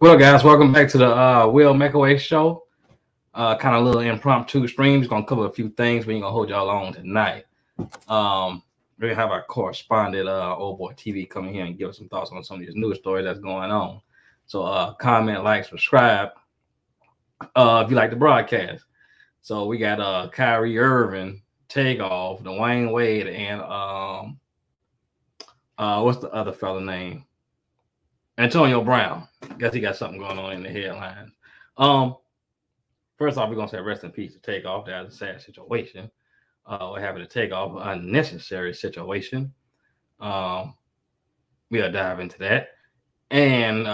Well, guys, welcome back to the Will Mecaway Show. Kind of a little impromptu stream. Just gonna cover a few things. We ain't gonna hold y'all long tonight. We're gonna have our correspondent, Old Boy TV, come here and give us some thoughts on some of these news stories that's going on. So, comment, like, subscribe. If you like the broadcast. So we got Kyrie, Irving, Takeoff, Dwyane Wade, and what's the other fella name? Antonio Brown. Guess he got something going on in the headlines. First off, we're gonna say rest in peace to Takeoff. That's a sad situation. What happened to Takeoff? Unnecessary situation. We'll dive into that. And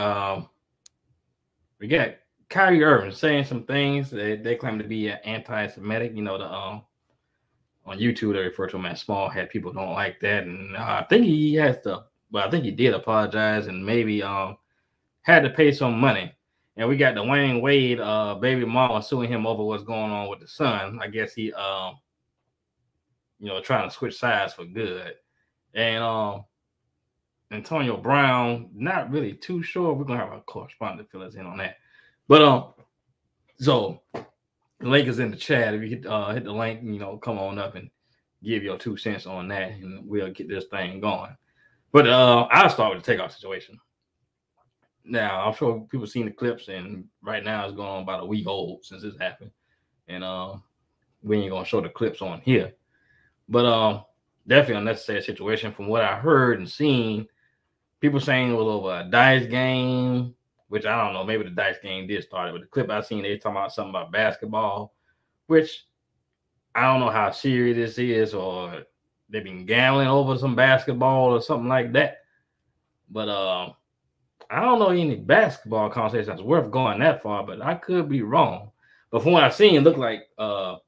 we got Kyrie Irving saying some things that they claim to be anti-Semitic. You know, on YouTube they refer to him as small hat. People don't like that, and I think he has to. But I think he did apologize and maybe had to pay some money. And we got Dwyane Wade, baby mama, suing him over what's going on with the son. I guess he, trying to switch sides for good. And Antonio Brown, not really too sure. We're gonna have a correspondent fill us in on that. But so the link is in the chat. If you hit the link, come on up and give your 2 cents on that, and we'll get this thing going. But I'll start with the Takeoff situation. Now, I'm sure people seen the clips, and right now it's going on about a week old since this happened. And we ain't going to show the clips on here. But definitely an unnecessary situation. From what I heard and seen, people saying it was over a dice game, which I don't know. Maybe the dice game did start it. But the clip I seen, they talking about something about basketball, which I don't know how serious this is, or they've been gambling over some basketball or something like that. But I don't know any basketball conversation that's worth going that far, but I could be wrong. But from what I've seen, it looked like Quavo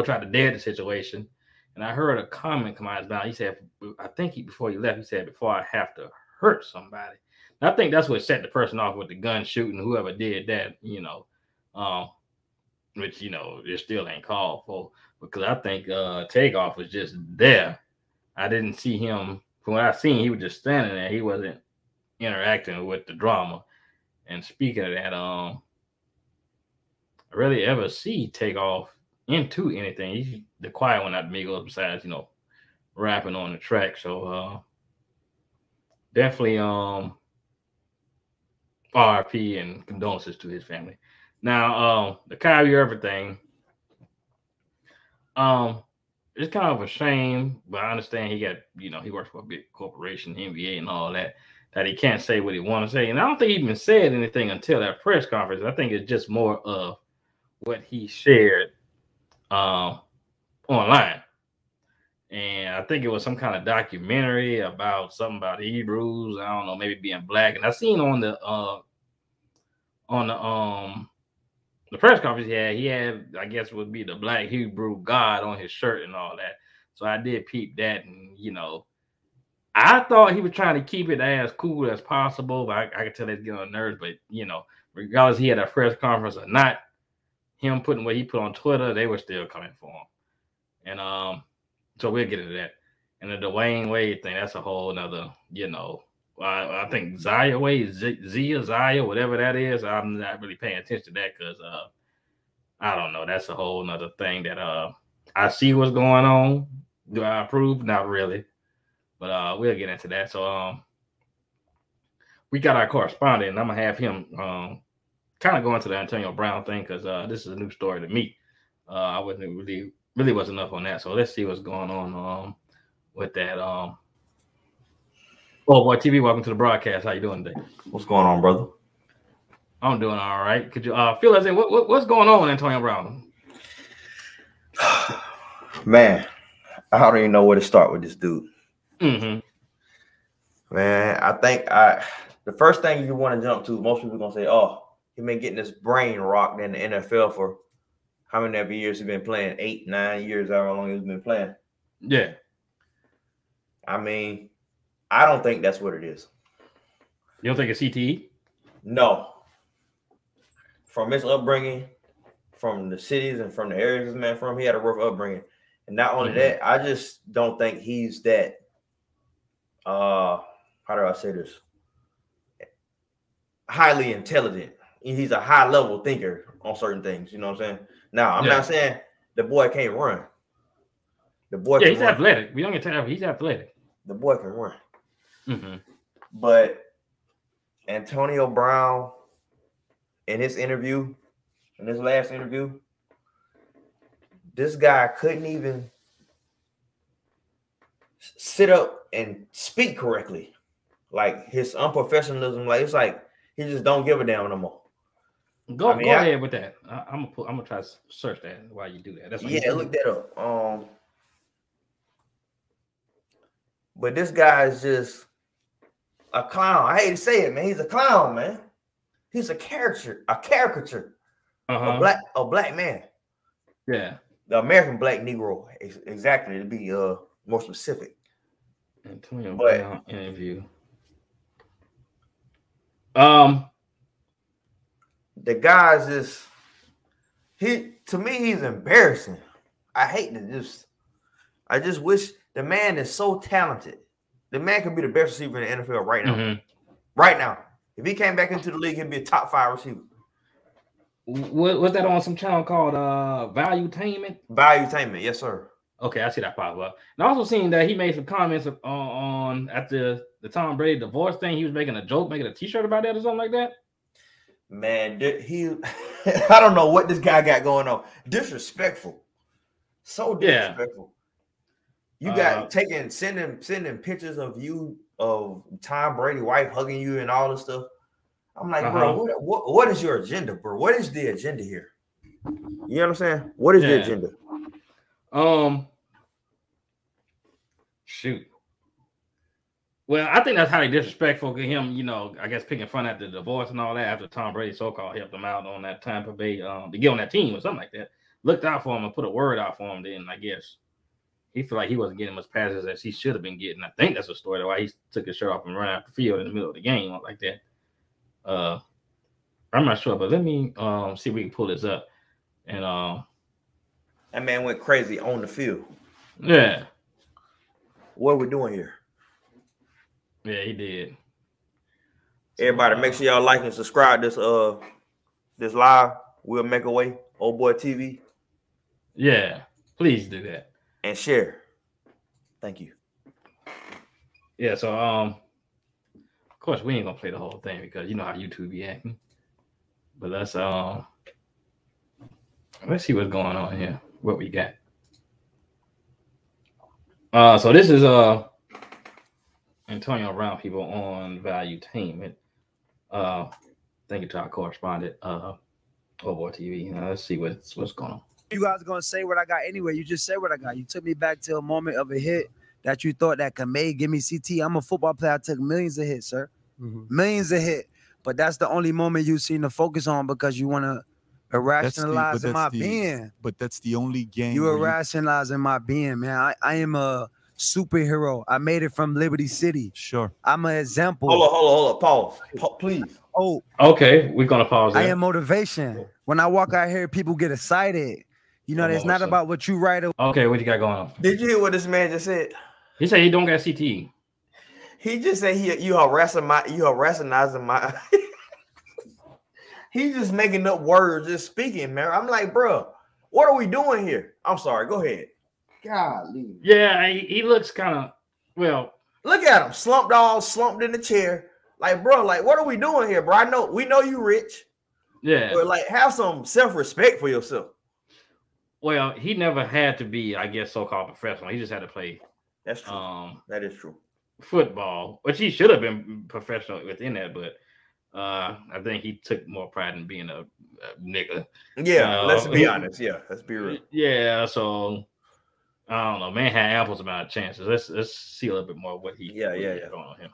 tried to dead the situation. And I heard a comment come out of his mouth. He said, I think before he left, he said, before I have to hurt somebody. And I think that's what set the person off with the gun shooting, whoever did that, which, it still ain't called for. Because I think Takeoff was just there. I didn't see him. From what I seen, he was just standing there. He wasn't interacting with the drama. And speaking of that, I rarely ever see Takeoff into anything. He's the quiet one at Migos besides, rapping on the track. So definitely RIP and condolences to his family. Now, the Kyrie Irving thing, it's kind of a shame, but I understand he got, he works for a big corporation, NBA and all that he can't say what he want to say. And I don't think he even said anything until that press conference. I think it's just more of what he shared online. And I think it was some kind of documentary about something about Hebrews. I don't know, maybe being black. And I seen on the press conference he had, I guess would be the black Hebrew God on his shirt and all that. So I did peep that, and I thought he was trying to keep it as cool as possible, but I could tell it's getting on nerves. But regardless he had a press conference or not, him putting what he put on Twitter, they were still coming for him. And so we'll get into that. And the Dwyane Wade thing, that's a whole nother, I think Zaya Wade, Zaya, whatever that is. I'm not really paying attention to that because I don't know. That's a whole nother thing that I see what's going on. Do I approve? Not really. But we'll get into that. So we got our correspondent, and I'm gonna have him kind of go into the Antonio Brown thing because this is a new story to me. I wasn't really wasn't enough on that. So let's see what's going on with that. Oh Boy TV, welcome to the broadcast. How you doing today? What's going on, brother? I'm doing all right. Could you fill us in? What's going on with Antonio Brown? Man, I don't even know where to start with this dude. Mm-hmm. Man, I think the first thing you want to jump to, most people are gonna say, "Oh, he been getting his brain rocked in the NFL for how many ever years he been playing? 8, 9 years, however long he's been playing." Yeah. I mean, I don't think that's what it is. You don't think it's CTE? No. From his upbringing, from the cities and from the areas this man from, he had a rough upbringing. And not only that, I just don't think he's that. How do I say this? highly intelligent. He's a high level thinker on certain things. You know what I'm saying? Now, I'm not saying the boy can't run. The boy can he's run. athletic. We don't get tired of he's athletic. The boy can run. Mm-hmm. But Antonio Brown, in his interview, in his last interview, this guy couldn't even sit up and speak correctly. Like his unprofessionalism, like it's like he just don't give a damn no more. Go ahead with that. I'm gonna try to search that while you do that. That's look that up. But this guy is just a clown. I hate to say it, man. He's a clown, man. He's a caricature a black man. Yeah, the American black Negro, exactly, to be more specific. Antonio But Brown interview. The guy's just to me he's embarrassing. I hate to I just wish the man is so talented. The man could be the best receiver in the NFL right now. Mm-hmm. Right now. If he came back into the league, he'd be a top 5 receiver. Was that on some channel called Valuetainment? Valuetainment, yes, sir. Okay, I see that pop up. And I also seen that he made some comments on after the Tom Brady divorce thing. He was making a joke, making a T-shirt about that or something like that. Man, I don't know what this guy got going on. Disrespectful. So disrespectful. You got sending pictures of you, of Tom Brady wife hugging you and all this stuff. I'm like, bro, what is your agenda, bro? What is the agenda here? You know what I'm saying? What is the agenda? Shoot. Well, I think that's highly disrespectful to him, you know, I guess picking fun at the divorce and all that after Tom Brady so-called helped him out on that Tampa Bay to get on that team or something like that. Looked out for him and put a word out for him, then I guess he felt like he wasn't getting much passes as he should have been getting. I think that's the story why he took his shirt off and ran out the field in the middle of the game like that. I'm not sure, but let me see if we can pull this up. And that man went crazy on the field. Yeah. What are we doing here? Yeah, he did. Everybody, make sure y'all like and subscribe this live. We'll make a way. Old Boy TV. Yeah, please do that. And share. Thank you. Yeah, so of course we ain't gonna play the whole thing because you know how YouTube be acting. But let's see what's going on here. What we got. So this is Antonio Brown people on Valuetainment. Thank you to our correspondent, Old Boy TV. Let's see what's going on. You guys are gonna say what I got anyway. You just said what I got. You took me back to a moment of a hit that you thought that could give me CT. I'm a football player. I took millions of hits, sir. Millions of hits. But that's the only moment you seem to focus on because you want to irrationalize my being. But that's the only game. You irrationalizing my being, man. I am a superhero. I made it from Liberty City. Sure. I'm an example. Hold on. Pause, please. Oh, okay. We're gonna pause. I am motivation. When I walk out here, people get excited. You know, it's not about what you write. Okay, what you got going on? Did you hear what this man just said? He said he don't got CTE. He just said you harassing my. He's just making up words, just speaking, man. I'm like, bro, what are we doing here? I'm sorry. Go ahead. Golly. Yeah, he looks kind of Look at him, slumped in the chair. Like, bro, like, what are we doing here, bro? We know you rich. Yeah. But like, have some self-respect for yourself. Well, he never had to be, I guess, so-called professional. He just had to play. That's true. That is true. Football, which he should have been professional within that, but I think he took more pride in being a nigga. Yeah, let's be honest. Yeah, let's be real. Yeah, so I don't know. Man had apples amount of chances. Let's see a little bit more of what he going on him.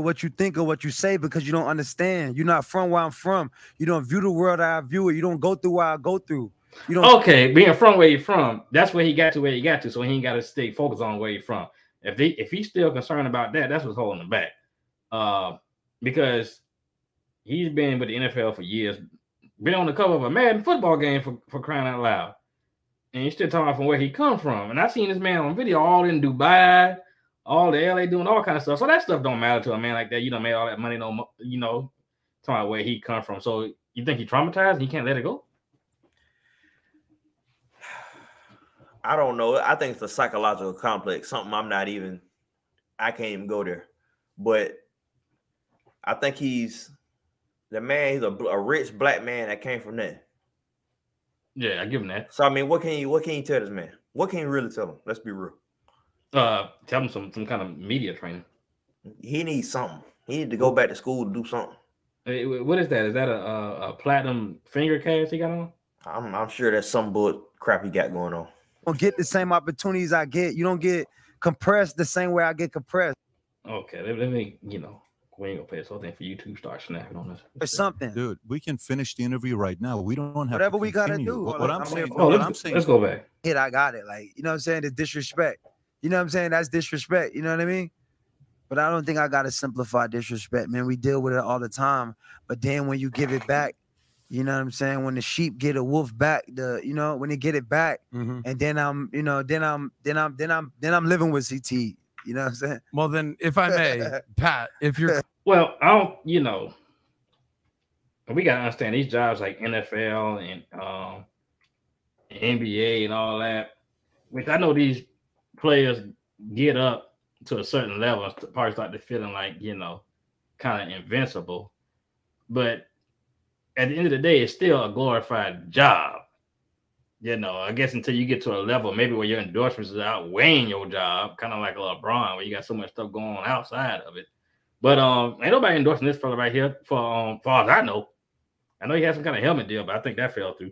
What you think or what you say because you don't understand. You're not from where I'm from. You don't view the world how I view it. You don't go through what I go through. You don't. Okay, being from where you're from, that's where he got to. So he ain't got to stay focused on where you're from. If he's still concerned about that, that's what's holding him back. Because he's been with the NFL for years, been on the cover of a Madden football game for crying out loud, and he's still talking from where he come from. And I seen this man on video all in Dubai, all the LA doing all kind of stuff. So that stuff don't matter to a man like that. You don't make all that money, talking about where he come from. So you think he traumatized and he can't let it go? I don't know. I think it's a psychological complex, something I can't even go there. But I think he's a rich black man that came from that. Yeah, I give him that. So I mean, what can you tell this man? What can you really tell him? Let's be real. Tell him some kind of media training. He needs something. He need to go back to school to do something. Hey, what is that? Is that a platinum finger cast he got on? I'm sure that's some bull crap he got going on. You don't get the same opportunities I get. You don't get compressed the same way I get compressed. Okay, let me, we ain't gonna play this whole thing for you to start snapping on this. Or something. Dude, we can finish the interview right now. We don't have whatever to we gotta do. What I'm saying. Let's go back. Hit, I got it. Like, you know what I'm saying? The disrespect. You know what I'm saying? That's disrespect. You know what I mean? But I don't think I gotta simplify disrespect, man. We deal with it all the time. But then when you give it back, you know what I'm saying? When the sheep get a wolf back, when they get it back, and then I'm living with CT. You know what I'm saying? Well, then, if I may, Pat, if you're well, I don't, we gotta understand these jobs like NFL and NBA and all that, which I know these players get up to a certain level and probably start to feeling like, kind of invincible. But at the end of the day, it's still a glorified job. I guess until you get to a level maybe where your endorsements is outweighing your job, kind of like LeBron, where you got so much stuff going on outside of it. But ain't nobody endorsing this fella right here for far as I know. I know he had some kind of helmet deal, but I think that fell through.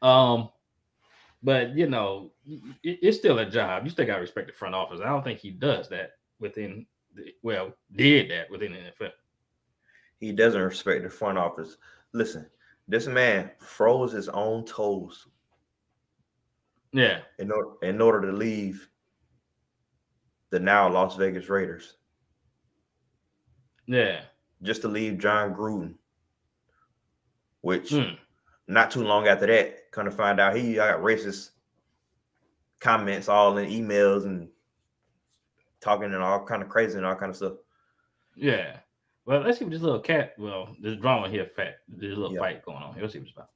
But it's still a job. You still got to respect the front office. I don't think he does that did that within the NFL. He doesn't respect the front office. Listen, this man froze his own toes. Yeah. In order to leave the now Las Vegas Raiders. Yeah. Just to leave John Gruden. Which not too long after that, kind of find out I got racist comments all in emails and talking and all kind of crazy and all kind of stuff. Yeah. Well, let's see what this this drama here, this little fight going on here. Let's see what it's about.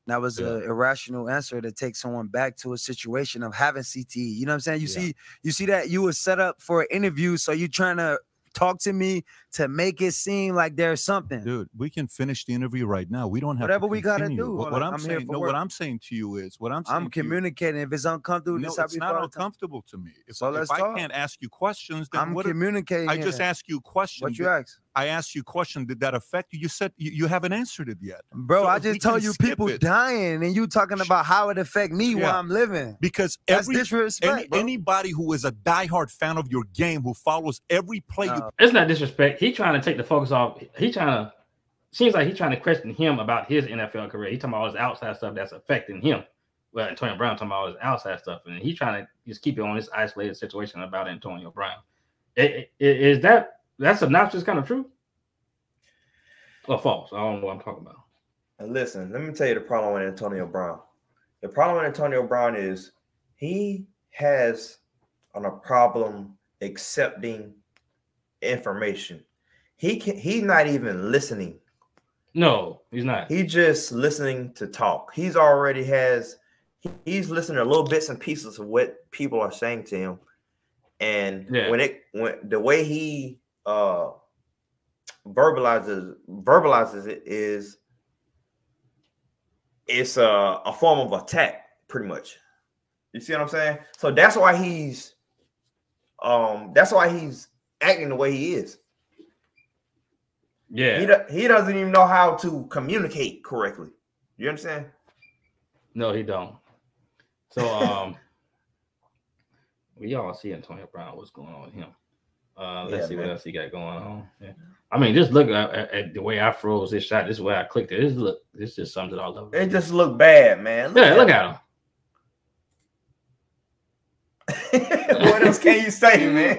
That was an irrational answer to take someone back to a situation of having CTE. You know what I'm saying? You see that you were set up for an interview, so you're trying to talk to me to make it seem like there's something. Dude, we can finish the interview right now. We don't have whatever to we gotta do. What I'm saying to you is I'm communicating. If it's uncomfortable, it's not uncomfortable to me. If I can't ask you questions, then I'm communicating. I just ask you questions. What you ask? I asked you a question. Did that affect you? You said you haven't answered it yet. Bro, so I just told you people dying and you talking about how it affect me while I'm living. Because that's disrespect, anybody who is a diehard fan of your game, who follows every play. It's not disrespect. He trying to take the focus off. Seems like he's trying to question him about his NFL career. He talking about all this outside stuff that's affecting him. Well, Antonio Brown talking about all this outside stuff. And he's trying to just keep it on this isolated situation about Antonio Brown. Is that synopsis kind of true or false? I don't know what I'm talking about. And listen, let me tell you the problem with Antonio Brown. The problem with Antonio Brown is he has a problem accepting information. He's not even listening. No, he's not. He's just listening to talk. He's listening to little bits and pieces of what people are saying to him. And when the way he verbalizes it is it's a form of attack, pretty much. You see what I'm saying? So that's why he's acting the way he is. Yeah, he doesn't even know how to communicate correctly. You understand? No, he don't. So we all see Antonio Brown. What's going on with him? Let's see what else he got going on. Yeah. I mean, just look at the way I froze this shot. This is the way I clicked it. This just sums it all up. It just looked bad, man. Look at him. What else can you say, man?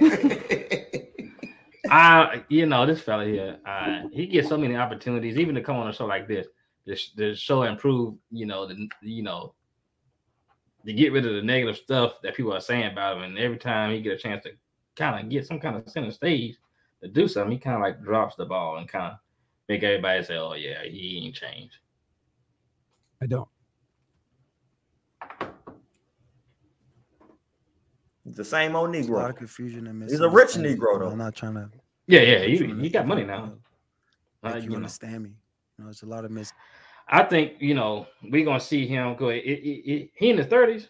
This fella here, he gets so many opportunities, even to come on a show like this, to show and prove, to get rid of the negative stuff that people are saying about him. And every time he get a chance to kind of get some kind of center stage to do something, he kind of like drops the ball and kind of make everybody say, "Oh yeah, he ain't changed." I don't. The same old There's a lot Negro. of confusion and He's a rich misunderstanding. Negro, though. I'm not trying to. Yeah. You got money now. If you understand me, it's a lot of I think we're gonna see him go. He in his 30s.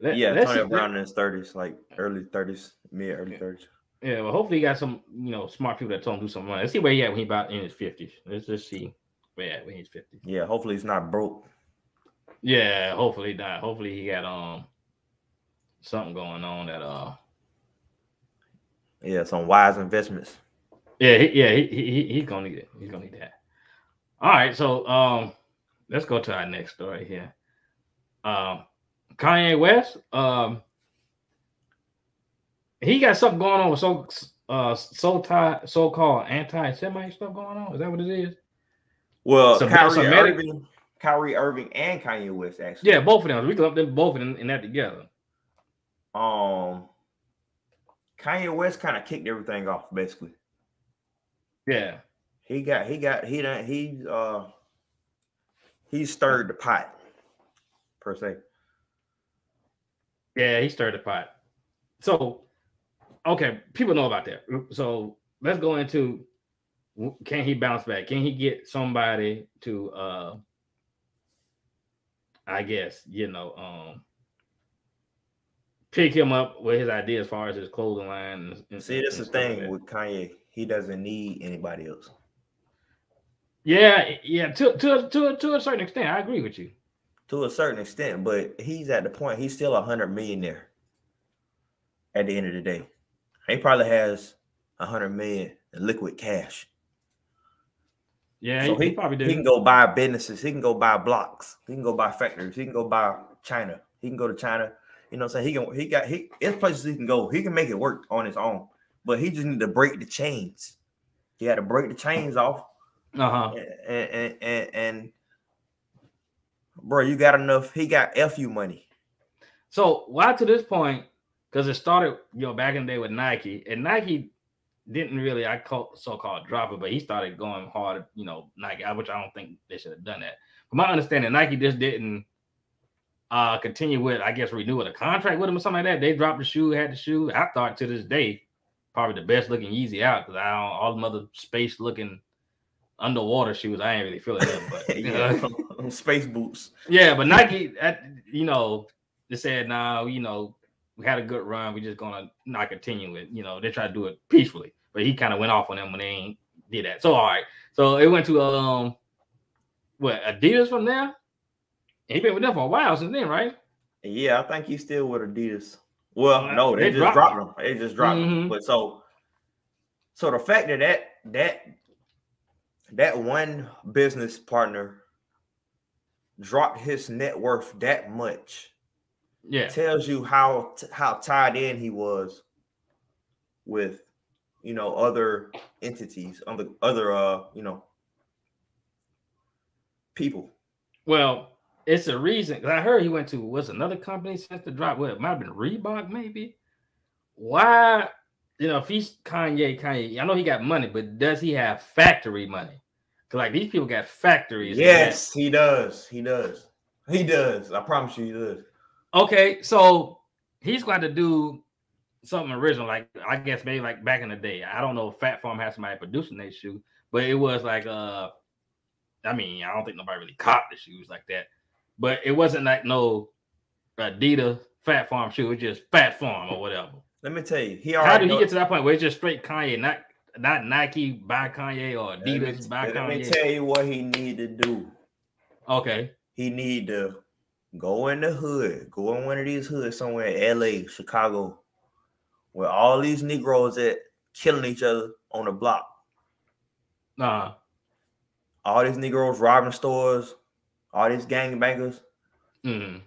Tony Brown in his 30s, like early 30s, early 30s. Yeah, well, hopefully he got some smart people that told him to do something. Let's see where he at when he about in his 50s. Let's just see where he at when he's 50. Yeah, hopefully he's not broke. Yeah, hopefully not. Hopefully he got something going on that some wise investments. He's gonna need it. He's gonna need that. All right, so let's go to our next story here. Kanye West, he got something going on with so-called anti-Semite stuff going on. Is that what it is? Well, Kyrie Irving and Kanye West, actually. Yeah, both of them. We can lump them both in that together. Kanye West kind of kicked everything off, basically. Yeah. He stirred the pot, per se. Yeah, he stirred the pot. So, okay, people know about that. So let's go into, can he bounce back? Can he get somebody to I guess, pick him up with his idea as far as his clothing line? See, that's the thing with Kanye. He doesn't need anybody else. Yeah, to a certain extent, I agree with you. To a certain extent, but he's at the point, he's still $100 millionaire at the end of the day. He probably has $100 million in liquid cash. Yeah, so he probably did. He can go buy businesses. He can go buy blocks. He can go buy factories. He can go buy China. He can go to China. You know what I'm saying? There's places he can go. He can make it work on his own, but he just need to break the chains. He had to break the chains off. And bro, you got enough. He got FU money. So why to this point? Because it started, back in the day with Nike, and Nike didn't really, so-called drop it, but he started going hard, Nike, which I don't think they should have done that. From my understanding, Nike just didn't continue with, I guess, renewing a contract with him or something like that. They dropped the shoe, had the shoe. I thought to this day, probably the best looking Yeezy out, because all them other space looking underwater shoes, I ain't really feeling them. But space boots. Yeah, but Nike, they said, "Nah, we had a good run. We're just gonna not continue it." They try to do it peacefully, but he kind of went off on them when they ain't did that. So all right, so it went to Adidas from there. He been with them for a while since then, right? Yeah, I think he's still with Adidas. Well, no, they just dropped him. They just dropped him. But so the fact that one business partner dropped his net worth that much, tells you how tied in he was with other entities, other people. Well, it's a reason, because I heard he went to another company since the drop. Well, it might have been Reebok, maybe. Why? If he's Kanye, I know he got money, but does he have factory money? Because these people got factories. Yes, he does. He does. I promise you, he does. Okay, so he's going to do something original, like I guess maybe like back in the day. I don't know if Fat Farm has somebody producing their shoe, but it was like I don't think nobody really copped the shoes like that. But it wasn't like no Adidas Fat Farm shoe. It was just Fat Farm or whatever. Let me tell you, how did he get to that point where it's just straight Kanye, not Nike by Kanye or Adidas by Kanye? Let me tell you what he need to do. Okay. He need to go in the hood, go in one of these hoods somewhere in LA, Chicago, where all these Negroes at killing each other on the block. All these Negroes robbing stores, all these gangbangers. Mm-hmm.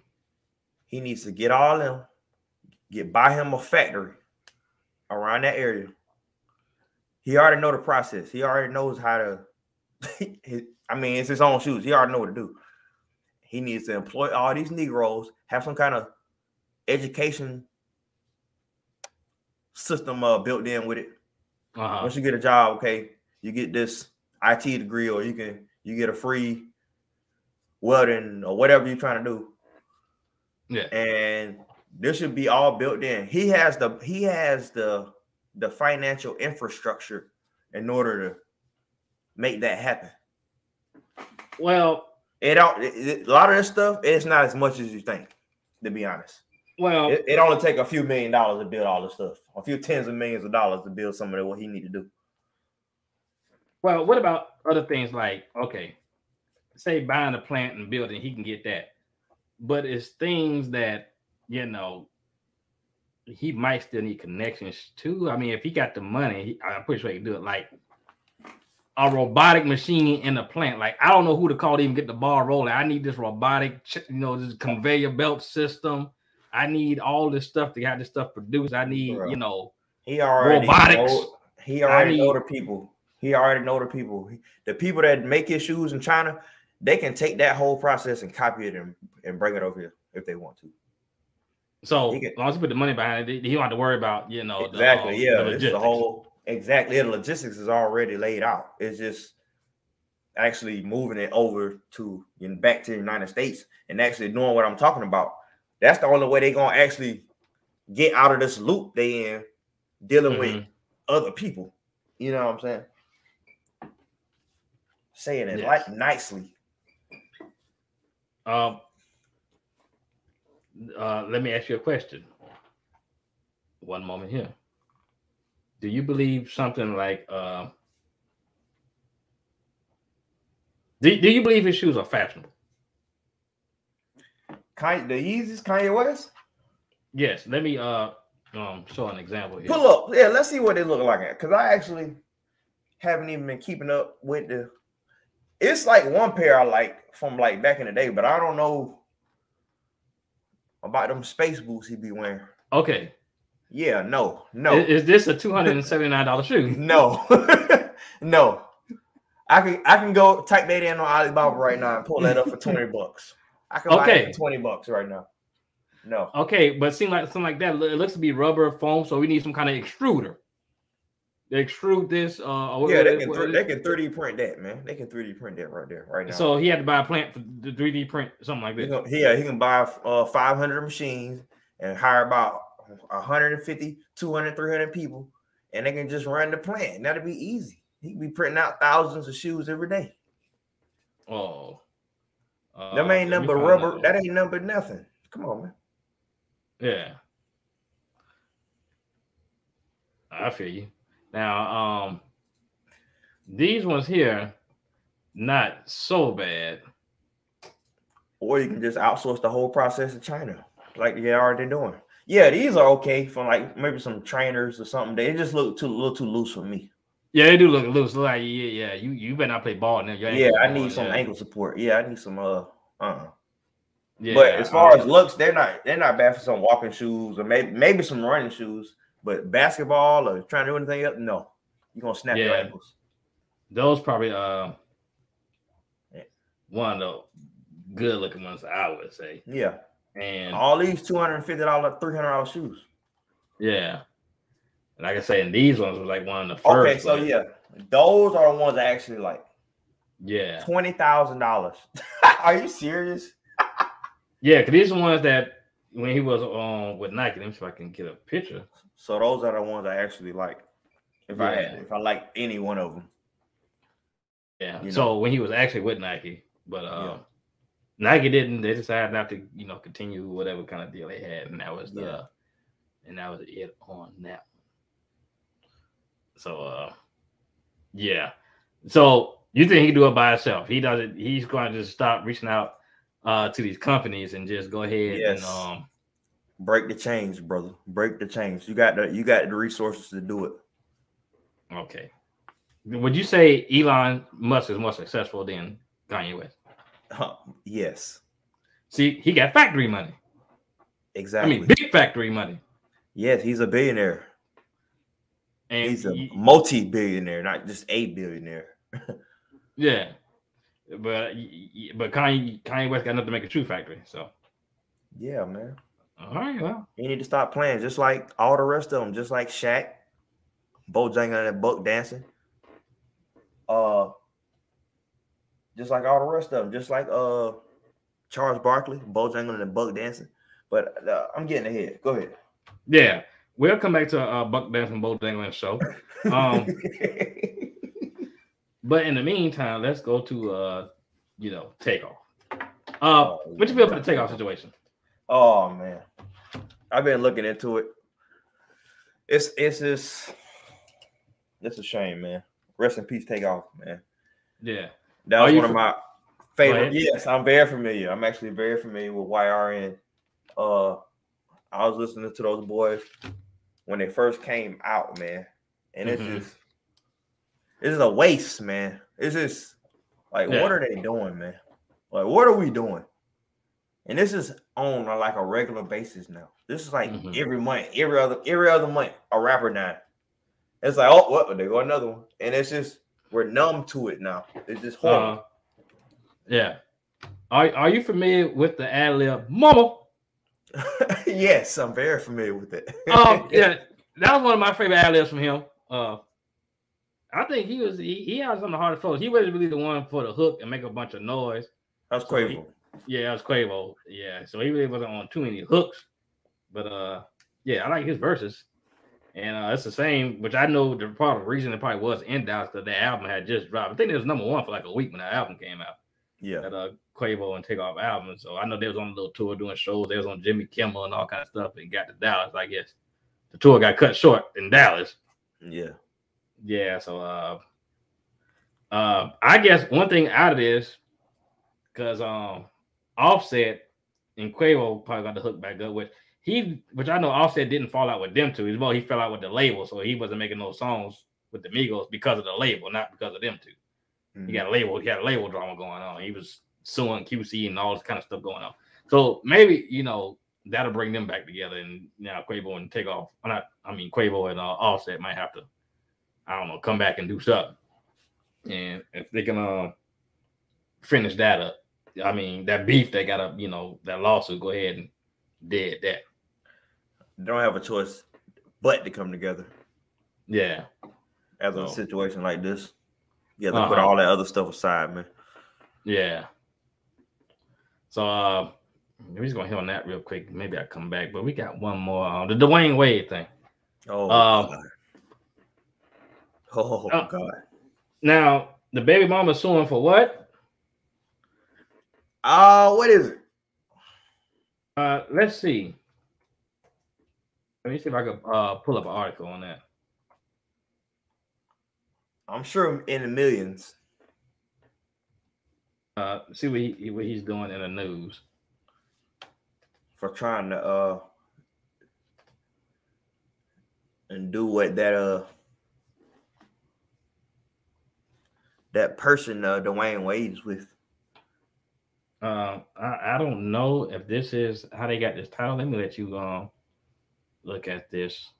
He needs to get all them, buy him a factory around that area. He already know the process. He already knows how to. It's his own shoes. He already know what to do. He needs to employ all these Negroes, have some kind of education system built in with it. Once you get a job, okay, You get this IT degree, or you get a free welding or whatever you're trying to do. Yeah. And this should be all built in. He has the financial infrastructure in order to make that happen. Well, a lot of this stuff, it's not as much as you think, to be honest. Well, it only take a few $1 million to build all this stuff, a few tens of millions of dollars to build some of what he need to do. Well, what about other things like, okay, say buying a plant and building, he can get that. But it's things that, you know, he might still need connections to. I mean, if he got the money, I'm pretty sure he can do it. Like a robotic machine in a plant. Like, I don't know who to call to even get the ball rolling. I need this robotic, you know, this conveyor belt system. I need all this stuff to have this stuff produced. I need, you know, robotics. He already know the people. He already know the people. The people that make his shoes in China, they can take that whole process and copy it and bring it over here if they want to. So as long as you put the money behind it, he don't have to worry about, you know, exactly. the logistics. The logistics is already laid out. It's just actually moving it over to back to the United States and actually doing what I'm talking about. That's the only way they're gonna actually get out of this loop they in dealing with other people. You know what I'm saying? Saying it like nicely. Let me ask you a question. One moment here. Do you believe something like do you believe his shoes are fashionable? The Yeezys, Kanye West? Yes. Let me show an example here. Pull up. Yeah, let's see what they look like. Because I actually haven't even been keeping up with the. It's like one pair I like from like back in the day, but I don't know about them space boots he be wearing. Okay. Yeah, no. Is this a $279 shoe? No. No. I can go type that in on Alibaba right now and pull that up for $20. I can buy it for $20 right now. No. Okay, but seem like something like that. It looks to be rubber foam, so we need some kind of extruder. They extrude this. They can 3D print that, man. They can 3D print that right now. So he had to buy a plant for the 3D print, something like that. He can buy 500 machines and hire about 150, 200, 300 people, and they can just run the plant. That'll be easy. He can be printing out thousands of shoes every day. Oh. That ain't nothing but rubber. That ain't nothing but nothing. Come on, man. Yeah. I feel you. Now, these ones here, not so bad. Or you can just outsource the whole process to China, like they're already doing. Yeah, these are okay for like maybe some trainers or something. They just look a little too loose for me. Yeah, they do look loose. Like you better not play ball now. I need some ankle support. Yeah, I need some Yeah, but as far as looks, they're not bad for some walking shoes or maybe some running shoes. But basketball or trying to do anything else, no, you're gonna snap your ankles. Those probably one of the good looking ones, I would say. Yeah, and all these $250, $300 shoes. Yeah, like I say, and these ones were like one of the first. Okay, so yeah, those are the ones I actually like. Yeah, $20,000. Are you serious? Yeah, because these are ones that when he was with Nike. Let me see if I can get a picture. So those are the ones I actually like. If I like any one of them. Yeah. So when he was actually with Nike, but Nike didn't. They decided not to, continue whatever kind of deal they had, and that was it on that. So yeah. So you think he can do it by himself? He does it. He's going to just stop reaching out to these companies and just go ahead and break the chains, brother. Break the chains. You got the resources to do it. Okay. Would you say Elon Musk is more successful than Kanye West? Yes. See, he got factory money. Exactly. I mean, big factory money. Yes, he's a billionaire. And he's a multi-billionaire, not just a billionaire. Yeah. But Kanye West got nothing to make a shoe factory. So yeah, man. All right, well. You need to stop playing just like all the rest of them, just like Shaq, Bojangles and Buck dancing. Just like all the rest of them, just like Charles Barkley, Bojangles, and Buck Dancing. But I'm getting ahead. Go ahead. Yeah, we'll come back to Buck Dancing, Bojangles show. But in the meantime, let's go to Takeoff. What you feel about the Takeoff situation? Oh man, I've been looking into it. It's a shame, man. Rest in peace, Takeoff, man. Yeah, that was one of my favorite. Yes, I'm very familiar. I'm actually very familiar with YRN. I was listening to those boys when they first came out, man, and it's just a waste, man. It's just like, what are they doing, man? Like, what are we doing? And this is on like a regular basis now. This is like every month, every other month, a rapper now. It's like, oh, what? There go another one, and it's just we're numb to it now. It's just horrible. Yeah. Are you familiar with the ad lib, "Mama"? Yes, I'm very familiar with it. Yeah, that was one of my favorite ad libs from him. I think he had some of the hardest flows. He wasn't really the one for the hook and make a bunch of noise. That was Quavo. That was Quavo. Yeah, so he really wasn't on too many hooks. But yeah, I like his verses. And it's the same, which I know the part of the reason it probably was in Dallas because the album had just dropped. I think it was #1 for like a week when that album came out. Yeah. That Quavo and Takeoff album. So I know they was on a little tour doing shows. They was on Jimmy Kimmel and all kind of stuff and got to Dallas. I guess the tour got cut short in Dallas. Yeah. Yeah. So I guess one thing out of this, because Offset and Quavo probably got the hook back up, which I know Offset didn't fall out with them two. He fell out with the label, so he wasn't making those songs with the Migos because of the label, not because of them two. He had a label drama going on. He was suing QC and all this kind of stuff going on. So maybe that'll bring them back together. And now Quavo and Takeoff, Quavo and Offset might have to, I don't know, come back and do something. And if they can finish that up, that beef they got up, that lawsuit, go ahead and dead that. They don't have a choice but to come together. Yeah. As a situation like this. Yeah, they put all that other stuff aside, man. Yeah. So we're just gonna hit on that real quick. Maybe I'll come back, but we got one more. The Dwyane Wade thing. Oh God. Oh God. Now the baby mama suing for what? What is it? Let's see. Let me see if I can pull up an article on that. I'm sure in the millions. See what he's doing in the news for trying to and do what that person Dwyane Wade is with. I don't know if this is how they got this title. Let me let you look at this.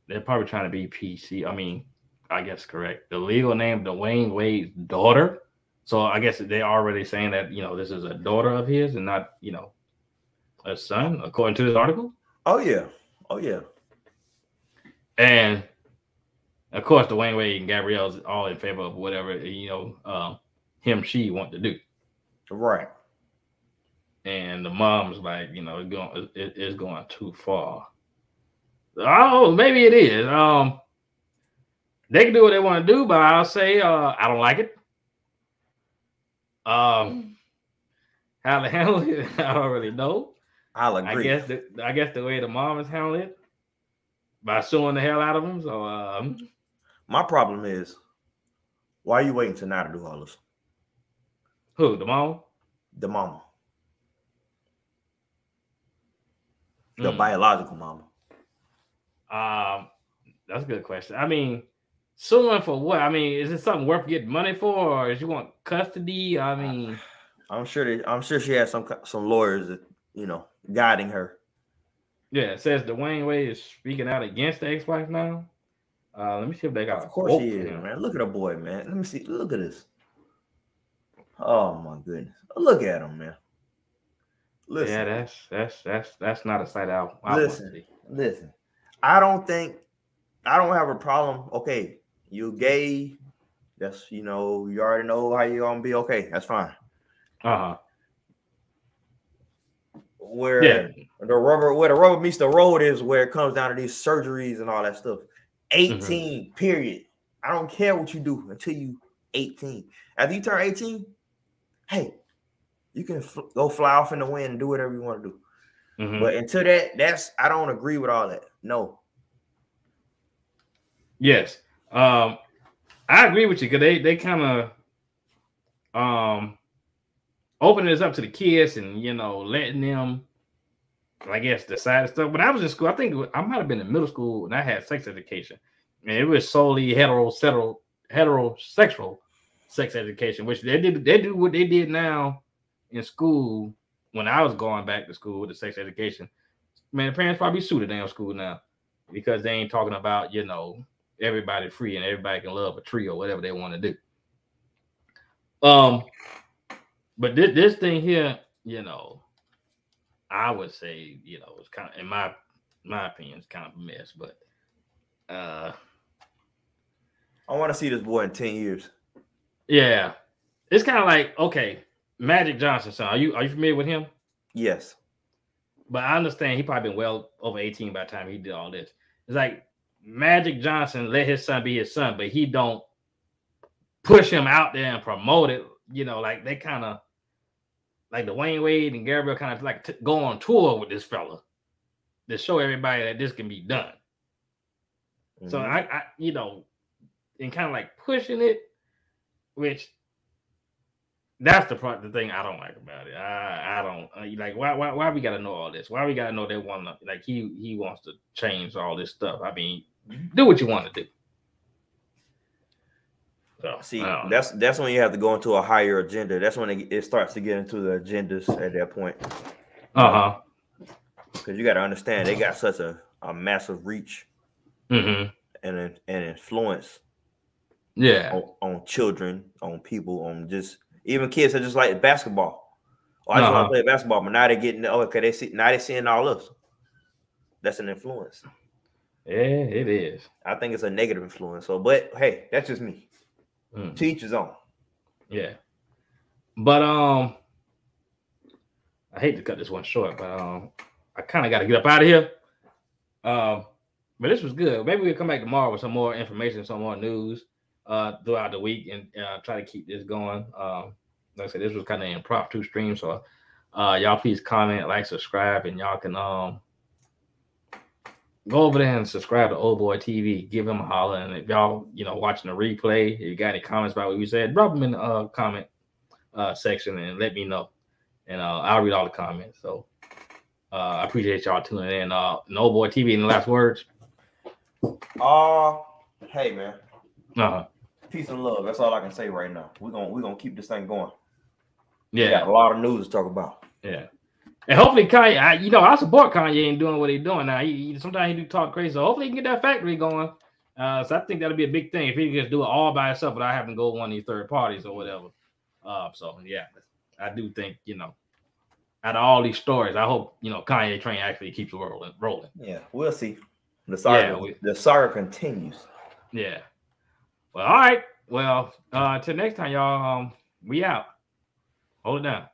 They're probably trying to be PC. I guess correct. The legal name Dwyane Wade's daughter. So I guess they're already saying that this is a daughter of his and not a son, according to this article. Oh yeah. And of course, Dwyane Wade and Gabrielle's all in favor of whatever she want to do. Right. And the mom's like, it's going too far. Oh, maybe it is. They can do what they want to do, but I'll say I don't like it. How to handle it, I don't really know. I'll agree. I guess the way the mom is handling it by suing the hell out of him. So my problem is, why are you waiting till now to do all this? Who, the mom? The mama. The biological mama. That's a good question. Suing for what? Is it something worth getting money for, or does you want custody? I'm sure she has some lawyers that guiding her. Yeah, it says Dwyane Wade is speaking out against the ex-wife now. Let me see if they got. Of course he is, man. Look at the boy, man. Let me see. Look at this. Oh my goodness! Look at him, man. Listen. Yeah, that's not a sight I want to see. Listen. I don't have a problem. Okay, you gay, That's you already know how you're gonna be okay. That's fine. Where the rubber meets the road is where it comes down to these surgeries and all that stuff. 18, period. I don't care what you do until you 18. After you turn 18, hey, you can go fly off in the wind and do whatever you want to do. But until that's I don't agree with all that. No. Yes. I agree with you because they kind of opening this up to the kids and letting them, I guess, decide stuff. When I was in school, I think I might have been in middle school and I had sex education. And it was solely heterosexual sex education, which they do what they did now in school when I was going back to school with the sex education. Man, the parents probably sue the damn school now because they ain't talking about, everybody free and everybody can love a tree or whatever they want to do. But this thing here, I would say, it's kind of, in my opinion, it's kind of a mess. But I want to see this boy in 10 years. Yeah, it's kind of like, okay, Magic Johnson, son. Are you familiar with him? Yes. But I understand he probably been well over 18 by the time he did all this. It's like Magic Johnson let his son be his son, but he don't push him out there and promote it. Like they kind of, like Dwyane Wade and Gabriel kind of like go on tour with this fella to show everybody that this can be done. So I and kind of like pushing it, which that's the thing I don't like about it. I don't like why we gotta know all this? Why we gotta know they want to like he wants to change all this stuff? I mean, do what you want to do. So, see, that's when you have to go into a higher agenda. That's when it starts to get into the agendas at that point. Because you got to understand they got such a massive reach and influence. Yeah, on children, on people, on just even kids that just like basketball. Oh, I just want to play basketball, but now they're getting they seeing all this. That's an influence. Yeah, it is. I think it's a negative influence. So, but hey, that's just me. Teach his own. Yeah, but I hate to cut this one short, but I kind of got to get up out of here. But this was good. Maybe we'll come back tomorrow with some more information, some more news throughout the week, and try to keep this going. Like I said, this was kind of an impromptu stream, so y'all please comment, like, subscribe, and y'all can go over there and subscribe to Old Boy TV. Give him a holler, and if y'all watching the replay, if you got any comments about what we said, drop them in the comment section and let me know, and I'll read all the comments. So I appreciate y'all tuning in. Old Boy TV, in the last words. Hey man. Peace and love. That's all I can say right now. We're gonna keep this thing going. Yeah, we got a lot of news to talk about. Yeah, and hopefully Kanye, I support Kanye in doing what he's doing now. Sometimes he do talk crazy, so hopefully he can get that factory going. So I think that'll be a big thing if he can just do it all by himself without having to go to one of these third parties or whatever. So yeah, I do think out of all these stories, I hope Kanye train actually keeps rolling. Yeah, we'll see. The saga continues. Yeah. Well, all right. Well, till next time, y'all. We out. Hold it down.